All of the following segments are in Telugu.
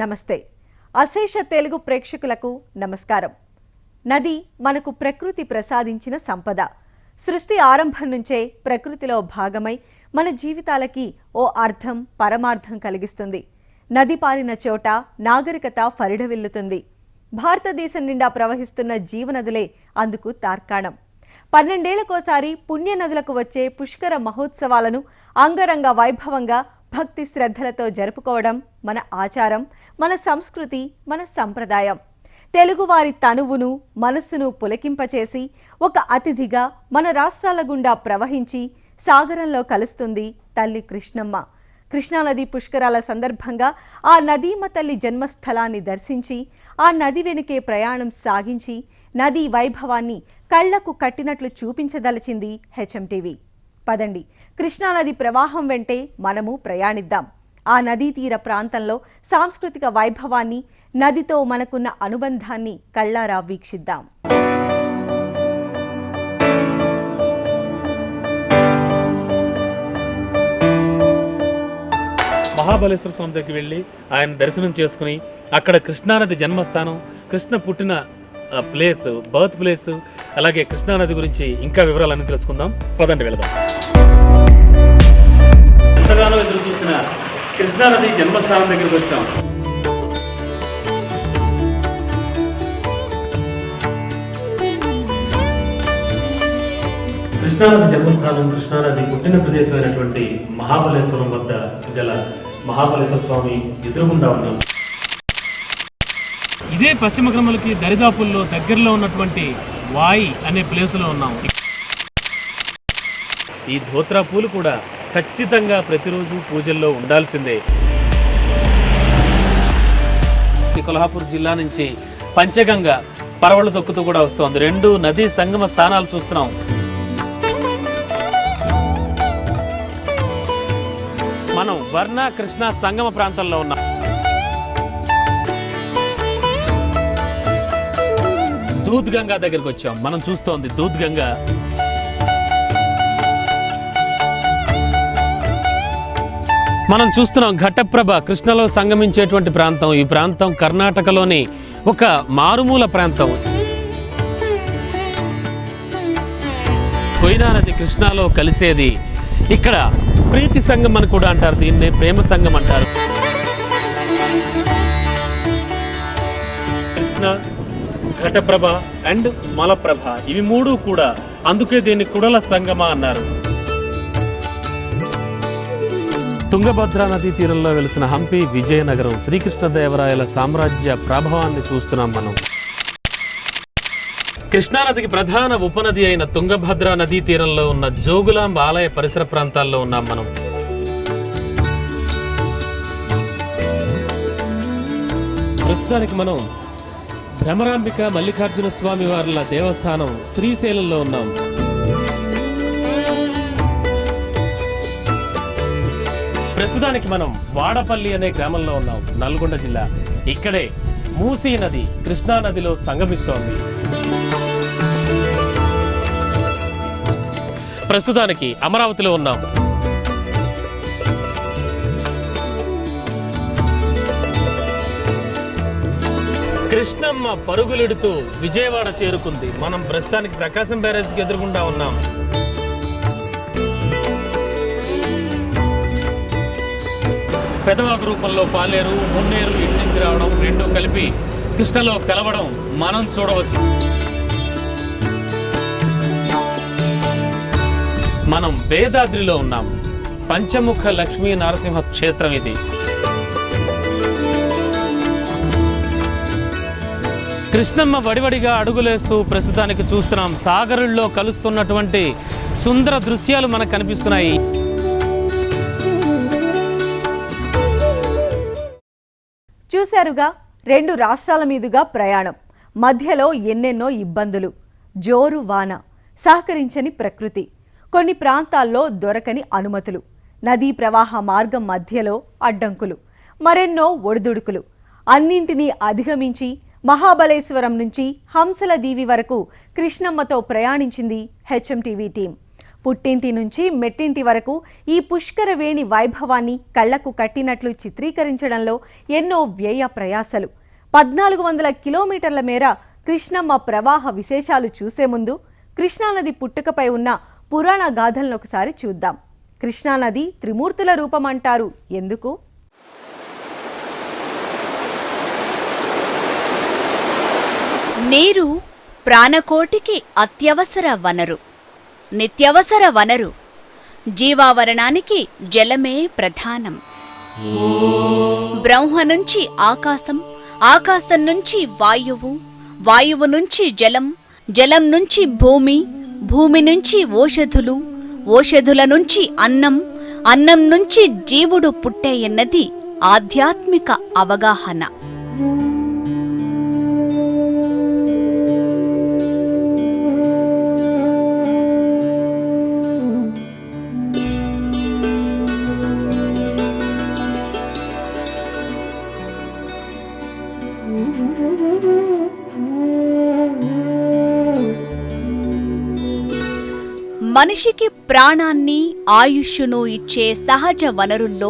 నమస్తే. అశేష తెలుగు ప్రేక్షకులకు నమస్కారం. నది మనకు ప్రకృతి ప్రసాదించిన సంపద. సృష్టి ఆరంభం నుంచే ప్రకృతిలో భాగమై మన జీవితాలకి ఓ అర్థం, పరమార్థం కలిగిస్తుంది. నది పారిన చోట నాగరికత ఫరిడవిల్లుతుంది. భారతదేశం నిండా ప్రవహిస్తున్న జీవనదులే అందుకు తార్కాణం. 12 ఏళ్లకోసారి పుణ్యనదులకు వచ్చే పుష్కర మహోత్సవాలను అంగరంగ వైభవంగా భక్తి శ్రద్ధలతో జరుపుకోవడం మన ఆచారం, మన సంస్కృతి, మన సంప్రదాయం. తెలుగువారి తనువును, మనస్సును పులకింపచేసి ఒక అతిథిగా మన రాష్ట్రాల గుండా ప్రవహించి సాగరంలో కలుస్తుంది తల్లి కృష్ణమ్మ. కృష్ణానది పుష్కరాల సందర్భంగా ఆ నదీమ తల్లి జన్మస్థలాన్ని దర్శించి ఆ నది వెనుకే ప్రయాణం సాగించి నదీ వైభవాన్ని కళ్లకు కట్టినట్లు చూపించదలిచింది హెచ్ఎంటీవీ. పదండి, కృష్ణానది ప్రవాహం వెంటే మనము ప్రయాణిద్దాం. ఆ నదీ తీర ప్రాంతంలో సాంస్కృతిక వైభవాన్ని, నదితో మనకున్న అనుబంధాన్ని కళ్ళారా వీక్షిద్దాం. మహాబలేశ్వర స్వామి దగ్గరికి వెళ్ళి ఆయన దర్శనం చేసుకుని అక్కడ కృష్ణానది జన్మస్థానం, కృష్ణ పుట్టిన ప్లేస్, బర్త్ ప్లేస్, అలాగే కృష్ణానది గురించి ఇంకా వివరాలన్నీ తెలుసుకుందాం. పదండి వెళదాం. ఎంతగానో ఎదురు చూసిన కృష్ణానది జన్మస్థానం దగ్గరికి వచ్చాం. కృష్ణానది జన్మస్థానం, కృష్ణానది పుట్టిన ప్రదేశమైనటువంటి మహాబలేశ్వరం వద్ద గల మహాబలేశ్వర స్వామి ఎదురుగుండా ఉన్నాం. ఇదే పశ్చిమ క్రమలకి దరిదాపుల్లో దగ్గరలో ఉన్నటువంటి వాయి అనే ప్లేసులో ఉన్నాం. ఈ ధోత్రా పూలు కూడా ఖచ్చితంగా ప్రతిరోజు పూజల్లో ఉండాల్సిందే. కొల్హాపూర్ జిల్లా నుంచి పంచగంగ పరవళ్ళు తొక్కుతూ కూడా వస్తోంది. 2 నదీ సంగమ స్థానాలు చూస్తున్నాం. మనం వర్ణ కృష్ణ సంగమ ప్రాంతంలో ఉన్నాం. దూద్ గంగా దగ్గరికి వచ్చాం. మనం చూస్తోంది దూద్ గంగా. మనం చూస్తున్నాం ఘటప్రభ కృష్ణలో సంగమించేటువంటి ప్రాంతం. ఈ ప్రాంతం కర్ణాటకలోని ఒక మారుమూల ప్రాంతం. కోయినా నది కృష్ణలో కలిసేది. ఇక్కడ ప్రీతి సంగం అని కూడా అంటారు, దీన్నే ప్రేమ సంగం అంటారు. కృష్ణ, ఘటప్రభ అండ్ మలప్రభ, ఇవి 3 కూడా, అందుకే దీన్ని కుడల సంగమ అన్నారు. తుంగభద్రా నదీ తీరంలో వెలిసిన హంపి విజయనగరం, శ్రీకృష్ణదేవరాయల సామ్రాజ్య ప్రభావాన్ని చూస్తున్నాం మనం. కృష్ణానదికి ప్రధాన ఉపనది అయిన తుంగభద్రా నదీ తీరంలో ఉన్న జోగులాంబ ఆలయ పరిసర ప్రాంతాల్లో ఉన్నాం మనం. ప్రస్తుతానికి మనం భ్రమరాంబిక మల్లికార్జున స్వామి వార్ల దేవస్థానం శ్రీశైలంలో ఉన్నాం. ప్రస్తుతానికి మనం వాడపల్లి అనే గ్రామంలో ఉన్నాం, నల్గొండ జిల్లా. ఇక్కడే మూసీ నది కృష్ణా నదిలో సంగమిస్తోంది. ప్రస్తుతానికి అమరావతిలో ఉన్నాం. కృష్ణమ్మ పరుగులెడుతూ విజయవాడ చేరుకుంది. మనం ప్రస్తుతానికి ప్రకాశం బ్యారేజ్కి ఎదురుగుండా ఉన్నాం. పెదవాగు రూపంలో పాలేరు, మున్నేరు ఇటు నుంచి రావడం, 2 కలిపి కృష్ణలో కలవడం మనం చూడవచ్చు. మనం వేదాద్రిలో ఉన్నాం. పంచముఖ లక్ష్మీ నరసింహ క్షేత్రం ఇది. కృష్ణమ్మ వడివడిగా అడుగులేస్తూ ప్రస్తుతానికి చూస్తున్నాం. సాగరుల్లో కలుస్తున్నటువంటి సుందర దృశ్యాలు మనకు కనిపిస్తున్నాయి. చూశారుగా, 2 రాష్ట్రాల మీదుగా ప్రయాణం, మధ్యలో ఎన్నెన్నో ఇబ్బందులు, జోరు వాన, సహకరించని ప్రకృతి, కొన్ని ప్రాంతాల్లో దొరకని అనుమతులు, నదీ ప్రవాహ మార్గం మధ్యలో అడ్డంకులు, మరెన్నో ఒడిదుడుకులు, అన్నింటినీ అధిగమించి మహాబలేశ్వరం నుంచి హంసల దీవి వరకు కృష్ణమ్మతో ప్రయాణించింది హెచ్ఎంటీవీ టీం. పుట్టింటి నుంచి మెట్టింటి వరకు ఈ పుష్కరవేణి వైభవాన్ని కళ్లకు కట్టినట్లు చిత్రీకరించడంలో ఎన్నో వ్యయ ప్రయాసలు. 1400 కిలోమీటర్ల మేర కృష్ణమ్మ ప్రవాహ విశేషాలు చూసే ముందు కృష్ణానది పుట్టుకపై ఉన్న పురాణ గాథలను ఒకసారి చూద్దాం. కృష్ణానది త్రిమూర్తుల రూపం అంటారు ఎందుకు? నీరు ప్రాణకోటికి అత్యవసర వనరు, నిత్యవసర వనరు. జీవావరణానికి జలమే ప్రధానం. బ్రహ్మ నుంచి ఆకాశం, ఆకాశం నుంచి వాయువు, వాయువు నుంచి జలం, జలం నుంచి భూమి, భూమి నుంచి ఓషధులు, ఓషధుల నుంచి అన్నం, అన్నం నుంచి జీవుడు పుట్టేయన్నది ఆధ్యాత్మిక అవగాహన. మనిషికి ప్రాణాన్ని, ఆయుష్ను ఇచ్చే సహజ వనరుల్లో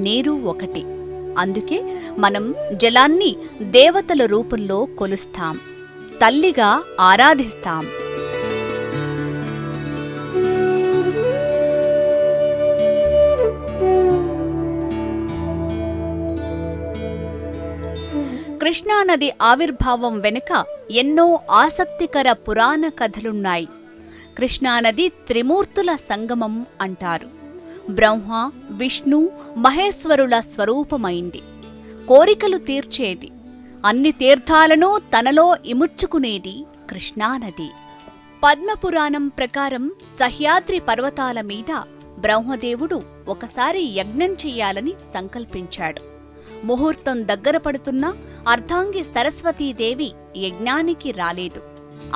నీరు ఒకటి. అందుకే మనం జలాన్ని దేవతల రూపంలో కొలుస్తాం, తల్లిగా ఆరాధిస్తాం. కృష్ణానది ఆవిర్భావం వెనుక ఎన్నో ఆసక్తికర పురాణ కథలున్నాయి. కృష్ణానది త్రిమూర్తుల సంగమం అంటారు. బ్రహ్మ, విష్ణు, మహేశ్వరుల స్వరూపమైంది. కోరికలు తీర్చేది, అన్ని తీర్థాలను తనలో ఇముడ్చుకునేది కృష్ణానది. పద్మపురాణం ప్రకారం సహ్యాద్రి పర్వతాల మీద బ్రహ్మదేవుడు ఒకసారి యజ్ఞం చెయ్యాలని సంకల్పించాడు. ముహూర్తం దగ్గర పడుతున్నా అర్ధాంగి సరస్వతీదేవి యజ్ఞానికి రాలేదు.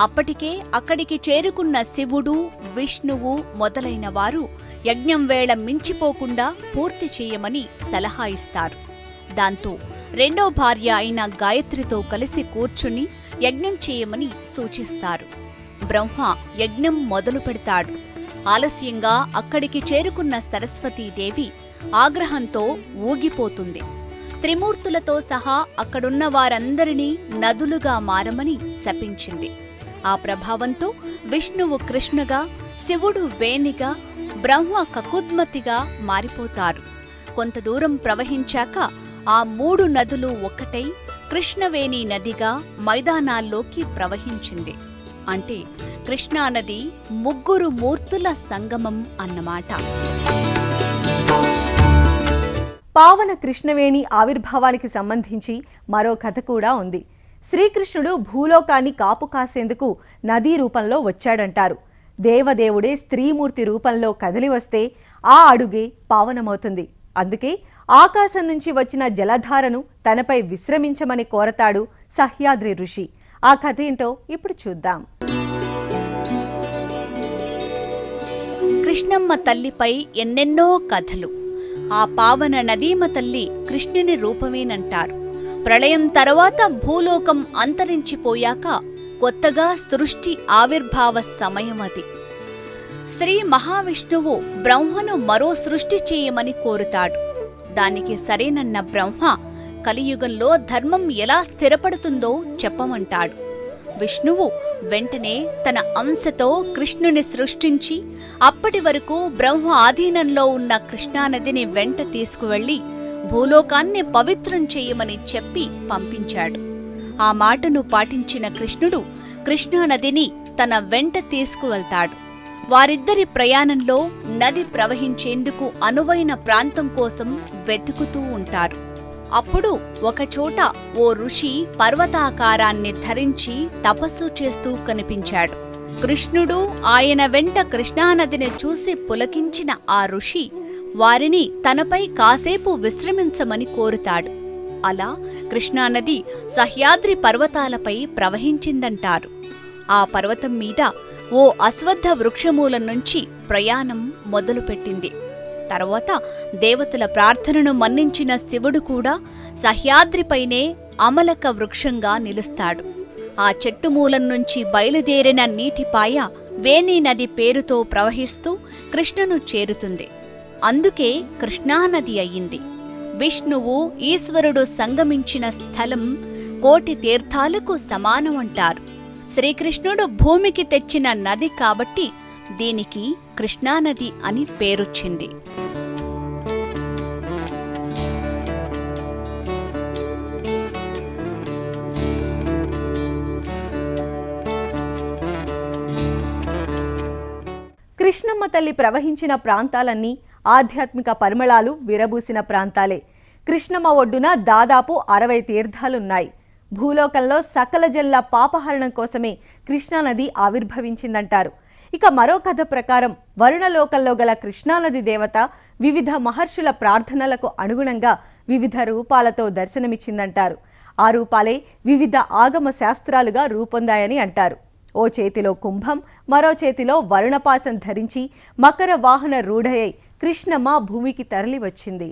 అప్పటికే అక్కడికి చేరుకున్న శివుడు, విష్ణువు మొదలైన వారు యజ్ఞం వేళ మించిపోకుండా పూర్తి చేయమని సలహా ఇస్తారు. దాంతో రెండో భార్య అయిన గాయత్రితో కలిసి కూర్చుని యజ్ఞం చేయమని సూచిస్తారు. బ్రహ్మ యజ్ఞం మొదలు పెడతాడు. ఆలస్యంగా అక్కడికి చేరుకున్న సరస్వతీదేవి ఆగ్రహంతో ఊగిపోతుంది. త్రిమూర్తులతో సహా అక్కడున్న వారందరినీ నదులుగా మారమని శపించింది. ఆ ప్రభావంతో విష్ణువు కృష్ణగా, శివుడు వేణిగా, బ్రహ్మ కకుద్మతిగా మారిపోతారు. కొంత దూరం ప్రవహించాక ఆ 3 నదులు ఒక్కటై కృష్ణవేణి నదిగా మైదానాల్లోకి ప్రవహించింది. అంటే కృష్ణానది 3 మూర్తుల సంగమం అన్నమాట. పావన కృష్ణవేణి ఆవిర్భావానికి సంబంధించి మరో కథ కూడా ఉంది. శ్రీకృష్ణుడు భూలోకాన్ని కాపు కాసేందుకు నదీ రూపంలో వచ్చాడంటారు. దేవదేవుడే స్త్రీమూర్తి రూపంలో కదిలి వస్తే ఆ అడుగే పావనమవుతుంది. అందుకే ఆకాశం నుంచి వచ్చిన జలధారను తనపై విశ్రమించమని కోరతాడు సహ్యాద్రి ఋషి. ఆ కథ ఏంటో ఇప్పుడు చూద్దాం. కృష్ణమ్మ తల్లిపై ఎన్నెన్నో కథలు. ఆ పావన నదీమ తల్లి కృష్ణుని రూపమేనంటారు. ప్రళయం తర్వాత భూలోకం అంతరించిపోయాక కొత్తగా సృష్టి ఆవిర్భావ సమయమది. శ్రీ మహావిష్ణువు బ్రహ్మను మరో సృష్టి చేయమని కోరుతాడు. దానికి సరేనన్న బ్రహ్మ కలియుగంలో ధర్మం ఎలా స్థిరపడుతుందో చెప్పమంటాడు. విష్ణువు వెంటనే తన అంశతో కృష్ణుని సృష్టించి అప్పటి వరకు బ్రహ్మ ఆధీనంలో ఉన్న కృష్ణానదిని వెంట తీసుకువెళ్లి భూలోకాన్ని పవిత్రం చేయమని చెప్పి పంపించాడు. ఆ మాటను పాటించిన కృష్ణుడు కృష్ణానదిని తన వెంట తీసుకువెళ్తాడు. వారిద్దరి ప్రయాణంలో నది ప్రవహించేందుకు అనువైన ప్రాంతం కోసం వెతుకుతూ ఉంటారు. అప్పుడు ఒకచోట ఓ ఋషి పర్వతాకారాన్ని ధరించి తపస్సు చేస్తూ కనిపించాడు. కృష్ణుడు ఆయన వెంట కృష్ణానదిని చూసి పులకించిన ఆ ఋషి వారిని తనపై కాసేపు విశ్రమించమని కోరుతాడు. అలా కృష్ణానది సహ్యాద్రి పర్వతాలపై ప్రవహించిందంటారు. ఆ పర్వతం మీద ఓ అశ్వత్థ వృక్షమూలం నుంచి ప్రయాణం మొదలుపెట్టింది. తర్వాత దేవతల ప్రార్థనను మన్నించిన శివుడు కూడా సహ్యాద్రిపైనే అమలక వృక్షంగా నిలుస్తాడు. ఆ చెట్టు మూలం నుంచి బయలుదేరిన నీటిపాయ వేణి నది పేరుతో ప్రవహిస్తూ కృష్ణను చేరుతుంది. అందుకే కృష్ణానది అయ్యింది. విష్ణువు ఈశ్వరుడు సంగమించిన స్థలం కోటి తీర్థాలకు సమానమంటారు. శ్రీకృష్ణుడు భూమికి తెచ్చిన నది కాబట్టి దీనికి కృష్ణానది అని పేరొచ్చింది. కృష్ణమ్మ తల్లి ప్రవహించిన ప్రాంతాలన్నీ ఆధ్యాత్మిక పరిమళాలు విరబూసిన ప్రాంతాలే. కృష్ణమ్మ ఒడ్డున దాదాపు 60 తీర్థాలున్నాయి. భూలోకంలో సకల జల్ల పాపహరణం కోసమే కృష్ణానది ఆవిర్భవించిందంటారు. ఇక మరో కథ ప్రకారం వరుణలోకంలో గల కృష్ణానది దేవత వివిధ మహర్షుల ప్రార్థనలకు అనుగుణంగా వివిధ రూపాలతో దర్శనమిచ్చిందంటారు. ఆ రూపాలే వివిధ ఆగమ శాస్త్రాలుగా రూపొందాయని అంటారు. ఓ చేతిలో కుంభం, మరో చేతిలో వరుణపాసం ధరించి మకర వాహన రూఢయై కృష్ణమ్మ భూమికి తరలి వచ్చింది.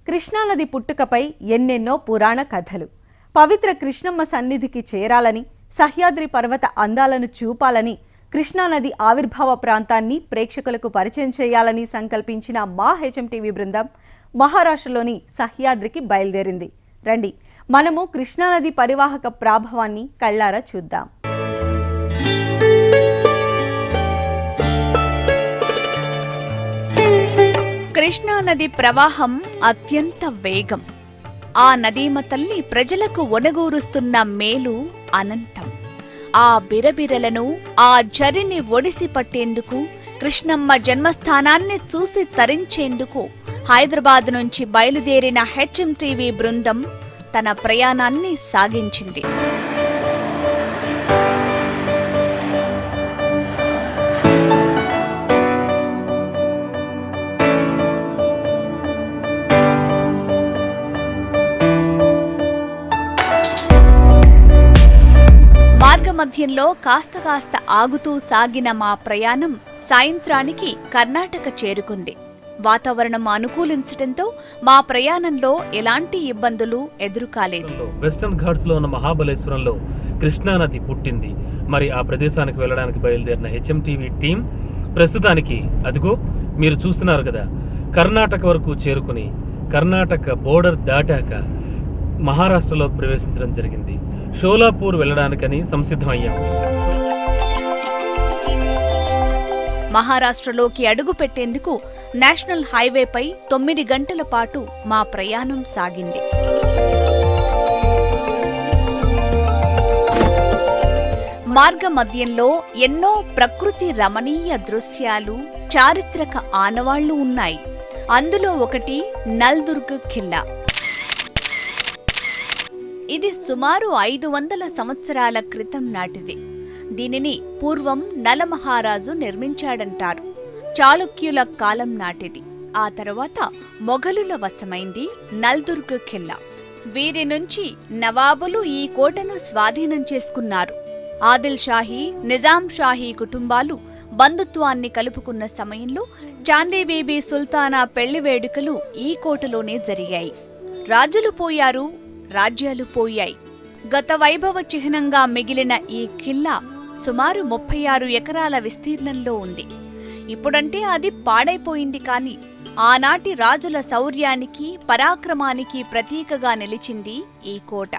కృష్ణానది పుట్టుకపై ఎన్నెన్నో పురాణ కథలు. పవిత్ర కృష్ణమ్మ సన్నిధికి చేరాలని, సహ్యాద్రి పర్వత అందాలను చూపాలని, కృష్ణానది ఆవిర్భావ ప్రాంతాన్ని ప్రేక్షకులకు పరిచయం చేయాలని సంకల్పించిన మా హెచ్ఎంటీవీ బృందం మహారాష్ట్రలోని సహ్యాద్రికి బయలుదేరింది. రండి, మనము కృష్ణానది పరివాహక ప్రాభవాన్ని కళ్ళారా చూద్దాం. కృష్ణానది ప్రవాహం అత్యంత వేగం. ఆ నదీమ తల్లి ప్రజలకు ఒనగూరుస్తున్న మేలు అనంతం. ఆ బిరబిరలను, ఆ జరిని ఒడిసి పట్టేందుకు, కృష్ణమ్మ జన్మస్థానాన్ని చూసి తరించేందుకు హైదరాబాద్ నుంచి బయలుదేరిన హెచ్ఎంటీవీ బృందం తన ప్రయాణాన్ని సాగించింది. మార్గమధ్యంలో కాస్త ఆగుతూ సాగిన మా ప్రయాణం సాయంత్రానికి కర్ణాటక చేరుకుంది. వాతావరణం అనుకూలించడంతో మా ప్రయాణంలో ఎలాంటి ఇబ్బందులు ఎదురుకాలేదు. వెస్టర్న్ ఘాట్స్ లో ఉన్న మహాబలేశ్వరంలో కృష్ణానది పుట్టింది. మరి ఆ ప్రదేశానికి వెళ్ళడానికి బయలుదేరిన హెచ్ఎంటీవీ టీం ప్రస్తుతానికి అదిగో మీరు చూస్తున్నారు కదా, కర్ణాటక వరకు చేరుకుని కర్ణాటక బోర్డర్ దాటాక మహారాష్ట్రలోకి ప్రవేశించడం జరిగింది. షోలాపూర్ వెళ్ళడానికని సంసిద్ధమయ్యాం. మహారాష్ట్రలోకి అడుగు పెట్టేందుకు నేషనల్ హైవేపై 9 గంటల పాటు మా ప్రయాణం సాగింది. మార్గ మధ్యంలో ఎన్నో ప్రకృతి రమణీయ దృశ్యాలు, చారిత్రక ఆనవాళ్లు ఉన్నాయి. అందులో ఒకటి నల్దుర్గ్ ఖిల్లా. ఇది సుమారు 500 సంవత్సరాల క్రితం నాటిది. దీనిని పూర్వం నలమహారాజు నిర్మించాడంటారు. చాళుక్యుల కాలం నాటిది. ఆ తర్వాత మొఘలుల వశమైంది నల్దుర్గ్ ఖిల్లా. వీరి నుంచి నవాబులు ఈ కోటను స్వాధీనం చేసుకున్నారు. ఆదిల్ షాహీ, నిజాం షాహీ కుటుంబాలు బంధుత్వాన్ని కలుపుకున్న సమయంలో చాందీబీబీ సుల్తానా పెళ్లి వేడుకలు ఈ కోటలోనే జరిగాయి. రాజులు పోయారు, రాజ్యాలు పోయాయి. గత వైభవ చిహ్నంగా మిగిలిన ఈ ఖిల్లా సుమారు 36 ఎకరాల విస్తీర్ణంలో ఉంది. ఇప్పుడంటే అది పాడైపోయింది, కానీ ఆనాటి రాజుల శౌర్యానికి, పరాక్రమానికి ప్రతీకగా నిలిచింది ఈ కోట.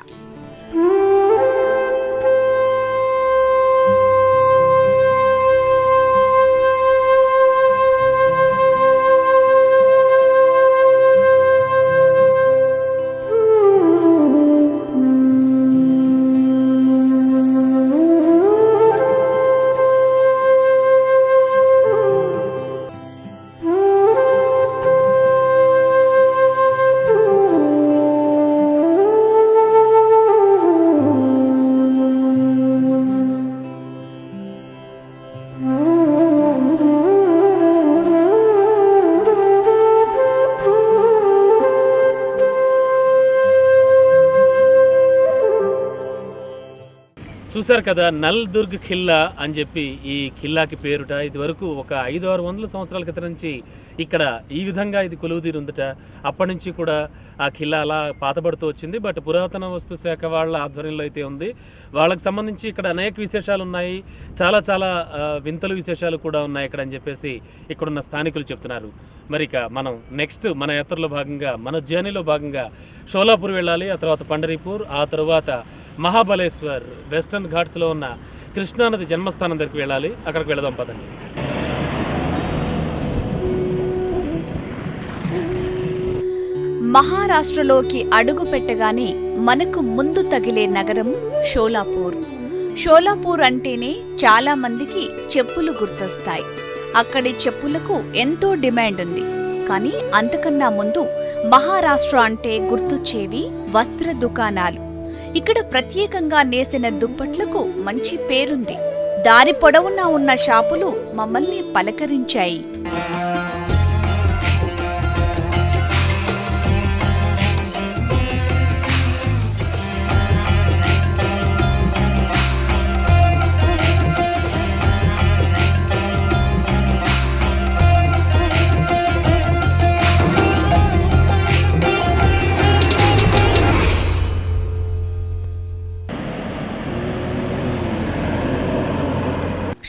చూశారు కదా, నల్ దుర్గ్ ఖిల్లా అని చెప్పి ఈ ఖిల్లాకి పేరుట. ఇది వరకు ఒక 500-600 సంవత్సరాల క్రితం నుంచి ఇక్కడ ఈ విధంగా ఇది కొలువు తీరుందట. అప్పటి నుంచి కూడా ఆ ఖిల్లా అలా పాతబడుతూ వచ్చింది. బట్ పురాతన వస్తు శాఖ వాళ్ళ ఆధ్వర్యంలో అయితే ఉంది. వాళ్ళకి సంబంధించి ఇక్కడ అనేక విశేషాలు ఉన్నాయి, చాలా చాలా వింతలు విశేషాలు కూడా ఉన్నాయి ఇక్కడ అని చెప్పేసి ఇక్కడున్న స్థానికులు చెప్తున్నారు. మరి ఇక మనం నెక్స్ట్ మన యాత్రలో భాగంగా, మన జర్నీలో భాగంగా షోలాపూర్ వెళ్ళాలి, ఆ తర్వాత పండరీపూర్, ఆ తర్వాత మహాబలేశ్వర్, వెస్టర్న్ ఘాట్స్లో ఉన్న కృష్ణానది జన్మస్థానం దగ్గరికి వెళ్ళాలి. అక్కడికి వెళదాం పదండి. మహారాష్ట్రలోకి అడుగు పెట్టగానే మనకు ముందు తగిలే నగరం షోలాపూర్. షోలాపూర్ అంటేనే చాలా మందికి చెప్పులు గుర్తొస్తాయి. అక్కడి చెప్పులకు ఎంతో డిమాండ్ ఉంది. కానీ అంతకన్నా ముందు మహారాష్ట్ర అంటే గుర్తొచ్చేవి వస్త్ర దుకాణాలు. ఇక్కడ ప్రత్యేకంగా నేసిన దుప్పట్లకు మంచి పేరుంది. దారి పొడవునా ఉన్న షాపులు మమ్మల్ని పలకరించాయి.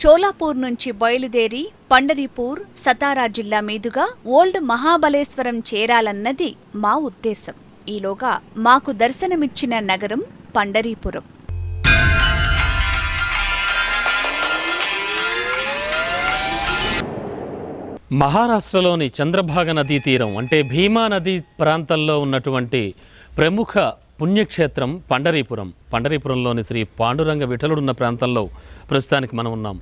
షోలాపూర్ నుంచి బయలుదేరి పండరీపూర్, సతారా జిల్లా మీదుగా ఓల్డ్ మహాబలేశ్వరం చేరాలన్నది మా ఉద్దేశం. ఈలోగా మాకు దర్శనమిచ్చిన నగరం పండరీపురం. మహారాష్ట్రలోని చంద్రభాగ నదీ తీరం అంటే భీమా నదీ ప్రాంతంలో ఉన్నటువంటి ప్రముఖ పుణ్యక్షేత్రం పండరీపురం. పండరీపురంలోని శ్రీ పాండురంగ విఠలుడున్న ప్రాంతంలో ప్రస్తుతానికి మనం ఉన్నాం.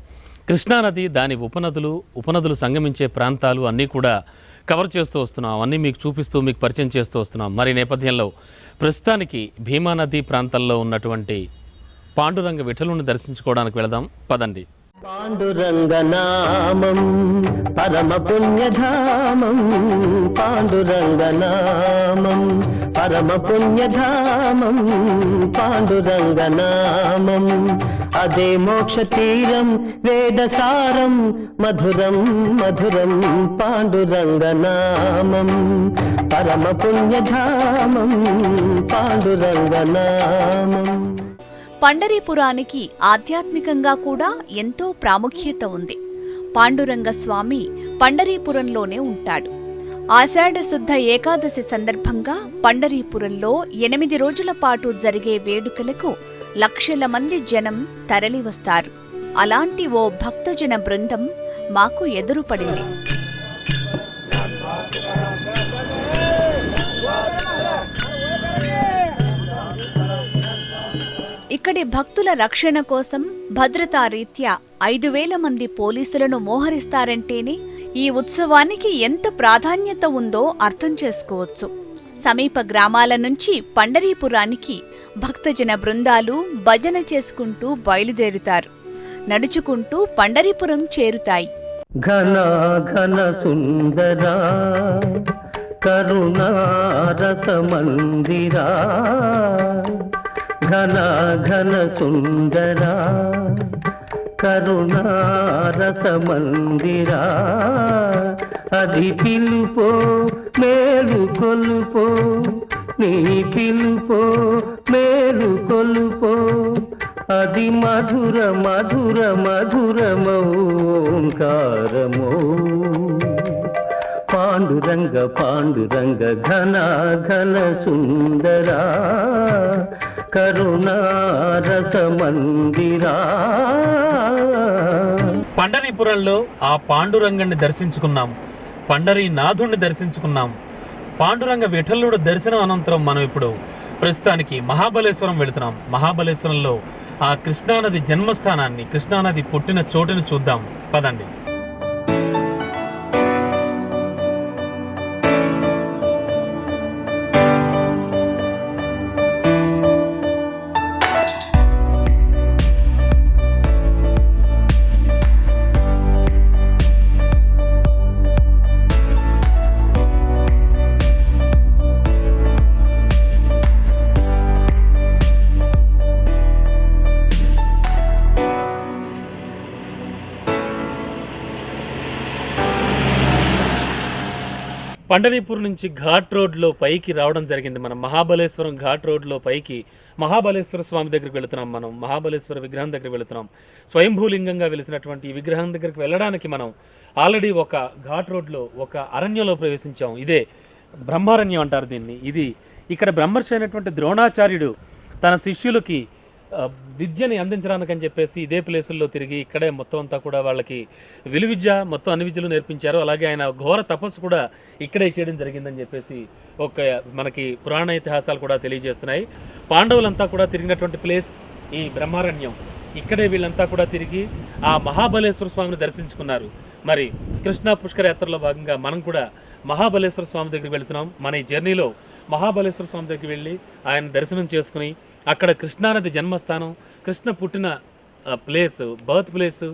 కృష్ణానది, దాని ఉపనదులు సంగమించే ప్రాంతాలు అన్నీ కూడా కవర్ చేస్తూ వస్తున్నాం. అవన్నీ మీకు చూపిస్తూ, మీకు పరిచయం చేస్తూ వస్తున్నాం. మరి నేపథ్యంలో ప్రస్తుతానికి భీమా నదీ ప్రాంతంలో ఉన్నటువంటి పాండురంగ విఠలుని దర్శించుకోవడానికి వెళదాం పదండి. పాండురంగనామం పరమ పుణ్యధామం, పాండురంగనామం పరమ పుణ్యధామం, పాండురంగనామం అదే మోక్ష తీరం, వేదసారం మధురం మధురం, పాండురంగనామం పరమ పుణ్యధామం, పాండురంగనామం. పండరీపురానికి ఆధ్యాత్మికంగా కూడా ఎంతో ప్రాముఖ్యత ఉంది. పాండురంగ స్వామి పండరీపురంలోనే ఉంటాడు. ఆషాఢ శుద్ధ ఏకాదశి సందర్భంగా పండరీపురంలో 8 రోజుల పాటు జరిగే వేడుకలకు లక్షల మంది జనం తరలివస్తారు. అలాంటి ఓ భక్తజన బృందం మాకు ఎదురుపడింది. ఇక్కడి భక్తుల రక్షణ కోసం భద్రతా రీత్యా 5,000 మంది పోలీసులను మోహరిస్తారంటేనే ఈ ఉత్సవానికి ఎంత ప్రాధాన్యత ఉందో అర్థం చేసుకోవచ్చు. సమీప గ్రామాల నుంచి పండరీపురానికి భక్తజన బృందాలు భజన చేసుకుంటూ బయలుదేరుతారు. నడుచుకుంటూ పండరీపురం చేరుతాయి. ఘన ఘన సుందరా కరుణారస మందిరా, ఘన ఘన సుందరా కరుణారస మందిరా, అది పిలుపో మేలు కొలుపో, నీ పిలుపో మేలు కొలుపో, అది మధుర మధుర మధురమోంకారమో, పాండురంగ పాండురంగ ఘన ఘన సుందరా కరుణారస మందిరా. పండరీపురంలో ఆ పాండురంగని దర్శించుకున్నాం, పండరీనాథుణ్ణి దర్శించుకున్నాం. పాండురంగ విఠలుడు దర్శనం అనంతరం మనం ఇప్పుడు ప్రస్తుతానికి మహాబలేశ్వరం వెళుతున్నాం. మహాబలేశ్వరంలో ఆ కృష్ణానది జన్మస్థానాన్ని, కృష్ణానది పుట్టిన చోటుని చూద్దాం పదండి. పండరీపూర్ నుంచి ఘాట్ రోడ్లో పైకి రావడం జరిగింది. మనం మహాబలేశ్వరం ఘాట్ రోడ్లో పైకి మహాబలేశ్వర స్వామి దగ్గరికి వెళుతున్నాం. మనం మహాబలేశ్వర విగ్రహం దగ్గరికి వెళుతున్నాం. స్వయంభూలింగంగా వెలిసినటువంటి ఈ విగ్రహం దగ్గరికి వెళ్ళడానికి మనం ఆల్రెడీ ఒక ఘాట్ రోడ్లో ఒక అరణ్యంలో ప్రవేశించాం. ఇదే బ్రహ్మారణ్యం అంటారు దీన్ని. ఇది ఇక్కడ బ్రహ్మర్షి అయినటువంటి ద్రోణాచార్యుడు తన శిష్యులకి విద్యని అందించడానికని చెప్పేసి ఇదే ప్లేసుల్లో తిరిగి ఇక్కడే మొత్తం అంతా కూడా వాళ్ళకి విలువిద్య మొత్తం అన్ని విద్యలు నేర్పించారు. అలాగే ఆయన ఘోర తపస్సు కూడా ఇక్కడే చేయడం జరిగిందని చెప్పేసి మనకి పురాణ ఇతిహాసాలు కూడా తెలియజేస్తున్నాయి. పాండవులంతా కూడా తిరిగినటువంటి ప్లేస్ ఈ బ్రహ్మారణ్యం. ఇక్కడే వీళ్ళంతా కూడా తిరిగి ఆ మహాబలేశ్వర స్వామిని దర్శించుకున్నారు. మరి కృష్ణా పుష్కర యాత్రలో భాగంగా మనం కూడా మహాబలేశ్వర స్వామి దగ్గరికి వెళుతున్నాం. మన ఈ జర్నీలో మహాబలేశ్వర స్వామి దగ్గరికి వెళ్ళి ఆయన దర్శనం చేసుకుని అక్కడ కృష్ణానది జన్మస్థానం, కృష్ణ పుట్టిన ప్లేస్, బర్త్ ప్లేస్,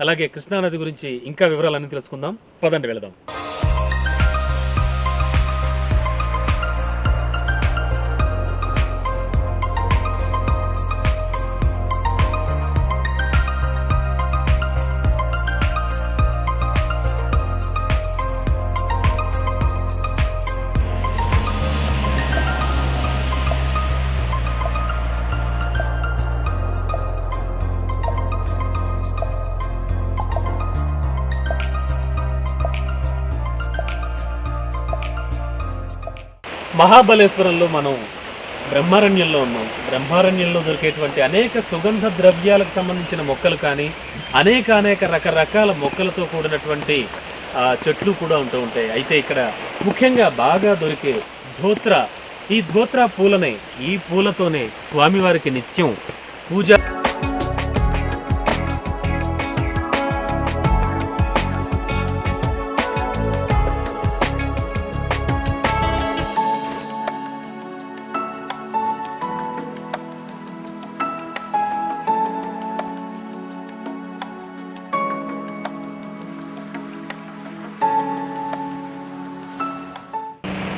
అలాగే కృష్ణానది గురించి ఇంకా వివరాలన్నీ తెలుసుకుందాం. పదండి వెళదాం. మహాబలేశ్వరంలో మనం బ్రహ్మారణ్యంలో ఉన్నాం. బ్రహ్మారణ్యంలో దొరికేటువంటి అనేక సుగంధ ద్రవ్యాలకు సంబంధించిన మొక్కలు కానీ అనేక రకరకాల మొక్కలతో కూడినటువంటి చెట్లు కూడా ఉంటూ ఉంటాయి. అయితే ఇక్కడ ముఖ్యంగా బాగా దొరికే ధోత్రా, ఈ ధోత్రా పూలనే, ఈ పూలతోనే స్వామివారికి నిత్యం పూజ.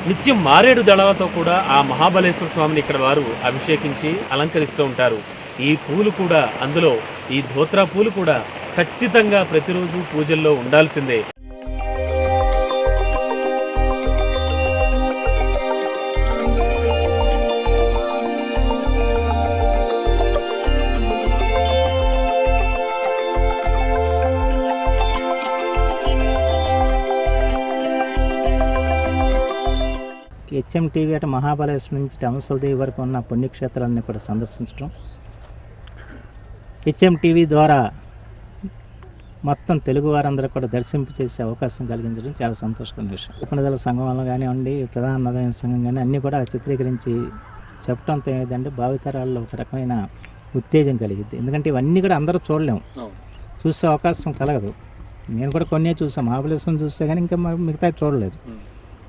నిత్యం మారేడు దళాలతో కూడా ఆ మహాబలేశ్వర స్వామిని ఇక్కడ వారు అభిషేకించి అలంకరిస్తూ ఉంటారు. ఈ పూలు కూడా, అందులో ఈ ధోత్రా పూలు కూడా ఖచ్చితంగా ప్రతిరోజు పూజల్లో ఉండాల్సిందే. HMTV అటు మహాబలేశ్వరం నుంచి టమసోడి వరకు ఉన్న పుణ్యక్షేత్రాన్ని కూడా సందర్శించడం, HMTV ద్వారా మొత్తం తెలుగు వారందరూ కూడా దర్శింపచేసే అవకాశం కలిగించడం చాలా సంతోషకరమైన విషయం. ఉపనిధుల సంఘం వల్ల కానివ్వండి, ప్రధాన నదన సంఘం కానీ అన్నీ కూడా చిత్రీకరించి చెప్పడంతో ఏదంటే భావితరాల్లో ఒక రకమైన ఉత్తేజం కలిగింది. ఎందుకంటే ఇవన్నీ కూడా అందరూ చూడలేము, చూసే అవకాశం కలగదు. నేను కూడా కొన్నే చూసాను, మహాబలేశ్వరం చూస్తే కానీ ఇంకా మిగతా చూడలేదు.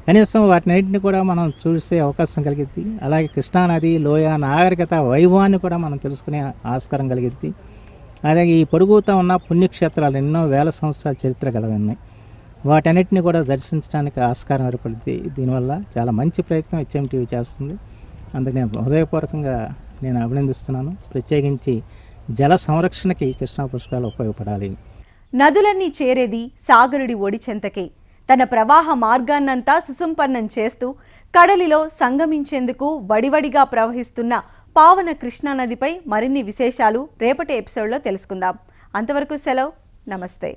కనీసం వాటినన్నింటినీ కూడా మనం చూసే అవకాశం కలిగింది. అలాగే కృష్ణానది, లోయ, నాగరికత వైభవాన్ని కూడా మనం తెలుసుకునే ఆస్కారం కలిగింది. అలాగే ఈ పొరుగుతా ఉన్న పుణ్యక్షేత్రాలు ఎన్నో వేల సంవత్సరాల చరిత్ర కలిగి ఉన్నాయి. వాటన్నిటిని కూడా దర్శించడానికి ఆస్కారం ఏర్పడింది. దీనివల్ల చాలా మంచి ప్రయత్నం HMTV చేస్తుంది. అందుకు నేను హృదయపూర్వకంగా అభినందిస్తున్నాను. ప్రత్యేకించి జల సంరక్షణకి కృష్ణా పుష్కరాలు ఉపయోగపడాలి. నదులన్నీ చేరేది సాగరుడి ఒడి చెంతకే. తన ప్రవాహ మార్గాన్నంతా సుసంపన్నం చేస్తూ కడలిలో సంగమించేందుకు వడివడిగా ప్రవహిస్తున్న పావన కృష్ణానదిపై మరిన్ని విశేషాలు రేపటి ఎపిసోడ్లో తెలుసుకుందాం. అంతవరకు సెలవు, నమస్తే.